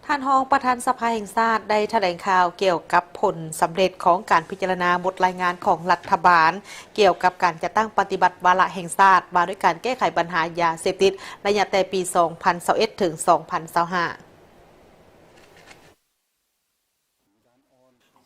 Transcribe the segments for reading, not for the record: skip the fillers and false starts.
ท่านรองประธานสภาแห่งชาติได้แถลงข่าวเกี่ยวกับผลสำเร็จของการพิจารณาบทรายงานของรัฐบาลเกี่ยวกับการจัดตั้งปฏิบัติวาระแห่งชาติมาด้วยการแก้ไขปัญหายาเสพติดระยะแต่ปี 2021 ถึง 2025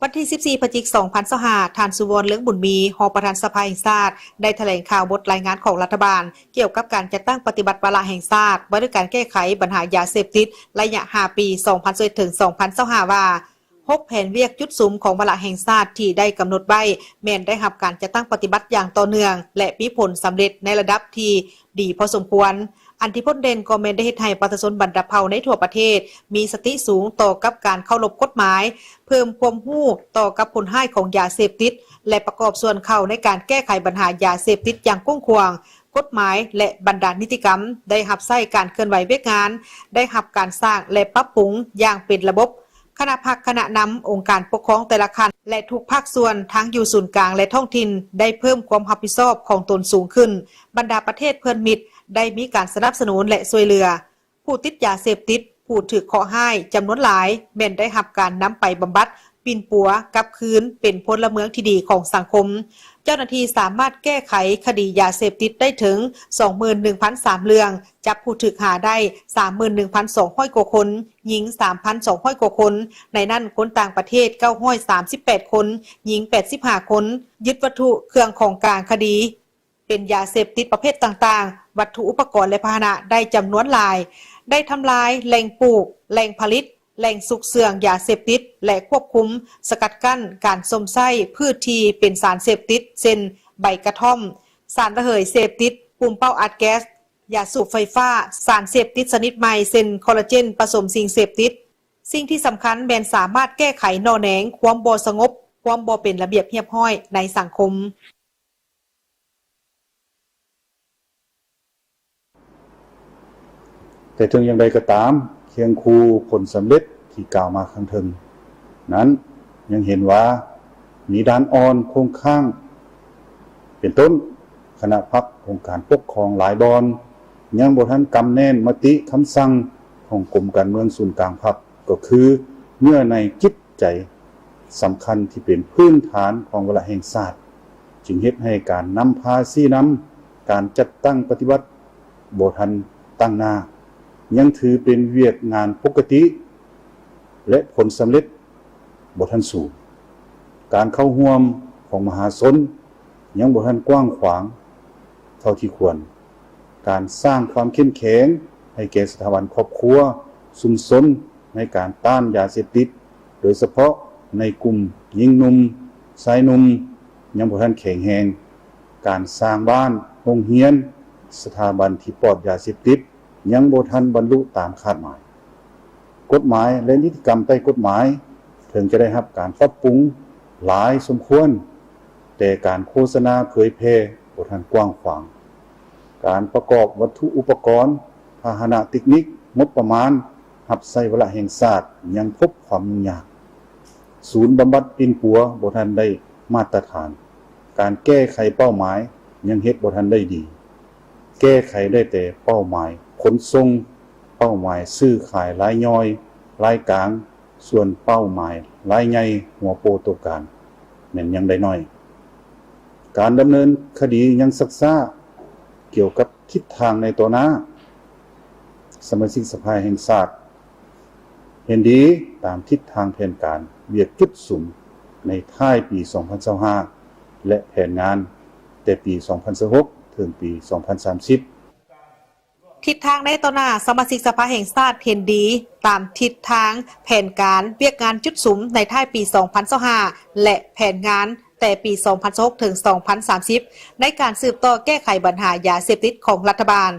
วันที่ 14 พฤศจิกายน 2025 ท่านสุวรรณ เลื้องบุญมี รองประธานสภาแห่งชาติได้แถลงข่าวบทรายงานของรัฐบาลเกี่ยวกับการจัดตั้งปฏิบัติวาระแห่งชาติว่าด้วยการแก้ไขปัญหายาเสพติดระยะ 5 ปี 2021 ถึง 2025 ว่า6 แผนเวียกจุดสุมของวาระแห่งชาติที่ได้กำหนดไว้แม้นได้รับการจัดตั้งปฏิบัติอย่างต่อเนื่องและมีผลสำเร็จในระดับที่ดีพอสมควรอันที่พ้นเด่นก็แม้นได้เฮ็ดให้ประชาชนบรรดาเผ่าในทั่วประเทศมีสติสูงต่อกับการเคารพกฎหมายเพิ่มความรู้ต่อกับผลร้ายของยาเสพติดและประกอบส่วนเข้าในการแก้ไขปัญหายาเสพติดอย่างกว้างขวางกฎหมายและบรรดานิติกรรมได้รับใช้การเคลื่อนไหวเวียกงานได้รับการสร้างและปรับปรุงอย่างเป็นระบบคณะพักคณะนำองค์การปกครองแต่ละคันและทุกภาคส่วนทั้งอยู่ศูนย์กลางและท้องถิ่นได้เพิ่มความรับผิดชอบของตนสูงขึ้นบรรดาประเทศเพื่อนมิตรได้มีการสนับสนุนและช่วยเหลือผู้ติดยาเสพติดผู้ถูกเคาะให้จำนวนหลายแม้นได้รับการนำไปบำบัดปิ่นปัวกลับคืนเป็นพลเมืองที่ดีของสังคมเจ้าหน้าที่สามารถแก้ไขคดียาเสพติดได้ถึง 21,300 เรื่องจับผู้ถูกหาได้ 31,200 กว่าคนหญิง 3,200 กว่าคนในนั้นคนต่างประเทศ 938 คนหญิง 85 คนยึดวัตถุเครื่องของกลางคดีเป็นยาเสพติดประเภทต่างๆวัตถุอุปกรณ์และพาหนะได้จำนวนหลายได้ทำลายแหล่งปลูกแหล่งผลิตแหล่งสุกเสื่องยาเสพติดและควบคุมสกัดกั้นการสมไส้พืชที่เป็นสารเสพติดเช่นใบกระท่อมสารระเหยเสพติดปุ่มเป้าอัดแก๊สยาสูบไฟฟ้าสารเสพติดชนิดใหม่เช่นคอลลาเจนผสมสิ่งเสพติดสิ่งที่สำคัญแม้นสามารถแก้ไขนอแหนงความบ่สงบความบ่เป็นระเบียบเรียบร้อยในสังคมแต่ถึงอย่างใดก็ตามเคียงคู่ผลสำเร็จที่กล่าวมาข้างถึงนั้นยังเห็นว่ามีด้านอ่อนคงข้างเป็นต้นคณะพรรคองค์การปกครองหลายบอนยังบ่ทันกำแน่นมติคำสั่งของกรมการเมืองศูนย์กลางพรรคก็คือเมื่อในจิตใจสำคัญที่เป็นพื้นฐานของวาระแห่งชาติจึงเฮ็ดให้การนำพาซี่นำการจัดตั้งปฏิบัติบ่ทันตั้งหน้ายังถือเป็นเวียกงานปกติและผลสำเร็จบ่ทันสูงการเข้าร่วมของมหาชนยังบ่ทันกว้างขวางเท่าที่ควรการสร้างความเข้มแข็งให้แก่สถาบันครอบครัวชุมชนในการต้านยาเสพติดโดยเฉพาะในกลุ่มหญิงหนุ่มชายหนุ่มยังบ่ทันแข็งแรงการสร้างบ้านโรงเรียนสถาบันที่ปลอดยาเสพติดยังบ่ทันบรรลุตามคาดหมายกฎหมายและนิติกรรมใต้กฎหมายถึงจะได้รับการปรับปรุงหลายสมควรแต่การโฆษณาเผยแพร่บ่ทันกว้างขวางการประกอบวัตถุอุปกรณ์พาหนะเทคนิคงบประมาณรับใช้วาระแห่งชาติยังพบความยุ่งยากศูนย์บำบัดปิ่นปัวบ่ทันได้มาตรฐานการแก้ไขเป้าหมายยังเฮ็ดบ่ทันได้ดีแก้ไขได้แต่เป้าหมายขนส่งเป้าหมายซื้อขายรายย่อยรายกลางส่วนเป้าหมายรายใหญ่หัวโปโตการแม่นยังได้น้อยการดำเนินคดียังซักซ่าเกี่ยวกับทิศทางในตัวหน้าสมาชิกสภาแห่งชาติเห็นดีตามทิศทางแผนการเวียกจุดสุมในท้ายปี 2025 และแผนงานแต่ปี 2026 ถึงปี 2030ทิศทางในต่อหน้าสมาชิกสภาแห่งชาติเห็นดีตามทิศทางแผนการเวียกงานจุดสุมในท้ายปี 2025 และแผนงานแต่ปี 2026 ถึง 2030 ในการสืบต่อแก้ไขปัญหายาเสพติดของรัฐบาล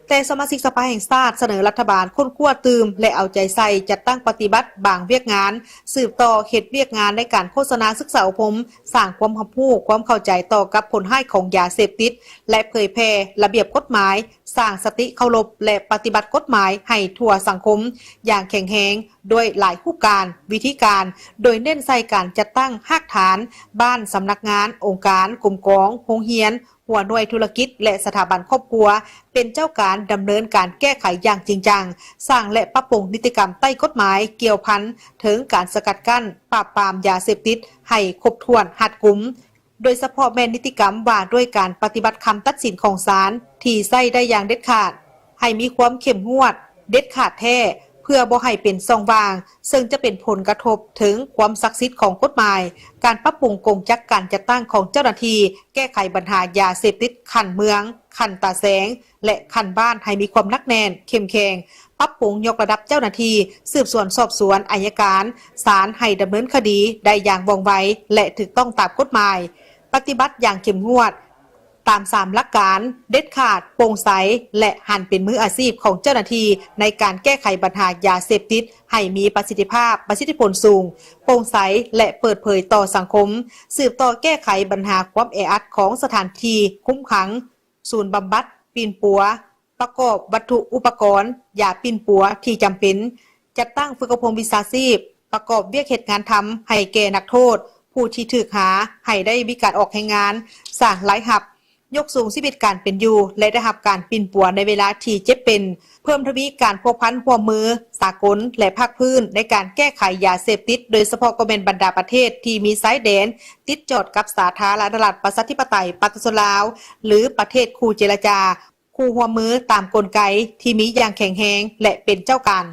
แต่สมาชิกสภาแห่งชาติเสนอรัฐบาลค้นคว้าตืมและเอาใจใส่จัดตั้งปฏิบัติบางเวียกงานสืบต่อเขตเวียกงานในการโฆษณาศึกษาอบรมสร้างความรู้ความเข้าใจต่อกับผลร้ายของยาเสพติดและเผยแพร่ระเบียบกฎหมายสร้างสติเคารพและปฏิบัติกฎหมายให้ทั่วสังคมอย่างแข็งแรงด้วยหลายคู่การวิธีการโดยเน้นใส่การจัดตั้งรากฐานบ้านสำนักงานองค์การกลุ่มกองโรงเรียน หัวหน่วยธุรกิจและสถาบันครอบครัวเป็นเจ้าการดำเนินการแก้ไขอย่างจริงจังสร้างและปรับปรุงนิติกรรมใต้กฎหมายเกี่ยวพันถึงการสกัดกั้นปราบปรามยาเสพติดให้ครบถ้วนหัดกุมโดยเฉพาะแม่นนิติกรรมว่าด้วยการปฏิบัติคำตัดสินของศาลที่ใส่ได้อย่างเด็ดขาดให้มีความเข้มงวดเด็ดขาดแท้เพื่อบ่ให้เป็นช่องว่าง ซึ่งจะเป็นผลกระทบถึงความศักดิ์สิทธิ์ของกฎหมาย การปรับปรุงกงจักการจัดตั้งของเจ้าหน้าที่แก้ไขปัญหายาเสพติดขันเมืองขันตาแสง และขันบ้านให้มีความหนักแน่นเข้มแข็งปรับปรุงยกระดับเจ้าหน้าที่สืบสวนสอบสวนอัยการศาลให้ดำเนินคดีได้อย่างว่องไวและถูกต้องตามกฎหมายปฏิบัติอย่างเข้มงวดตาม3หลักการเด็ดขาดโปร่งใสและหันเป็นมืออาชีพของเจ้าหน้าที่ในการแก้ไขปัญหายาเสพติดให้มีประสิทธิภาพประสิทธิผลสูงโปร่งใสและเปิดเผยต่อสังคมสืบต่อแก้ไขปัญหาความแออัดของสถานที่คุ้มขังศูนย์บำบัดปีนปัวประกอบวัตถุอุปกรณ์ยาปีนปัวที่จำเป็นจัดตั้งฝึกอบรมวิชาชีพประกอบเวียกเหตุงานทำให้แก่นักโทษผู้ที่ถูกหาให้ได้มีการออกแห่งงานสร้างหลายหับยกสูงชีวิตการเป็นอยู่และได้รับการปิ่นปัวในเวลาที่เจ็บเป็นเพิ่มทวีการพัวพันร่วมมือสากลและภาคพื้นในการแก้ไขยาเสพติดโดยเฉพาะก็เป็นบรรดาประเทศที่มีสายแดนติดจอดกับสาธารณรัฐประชาธิปไตยปากีสถานลาวหรือประเทศคู่เจรจาคู่ร่วมมือตามกลไกที่มีอย่างแข็งแรงและเป็นเจ้าการ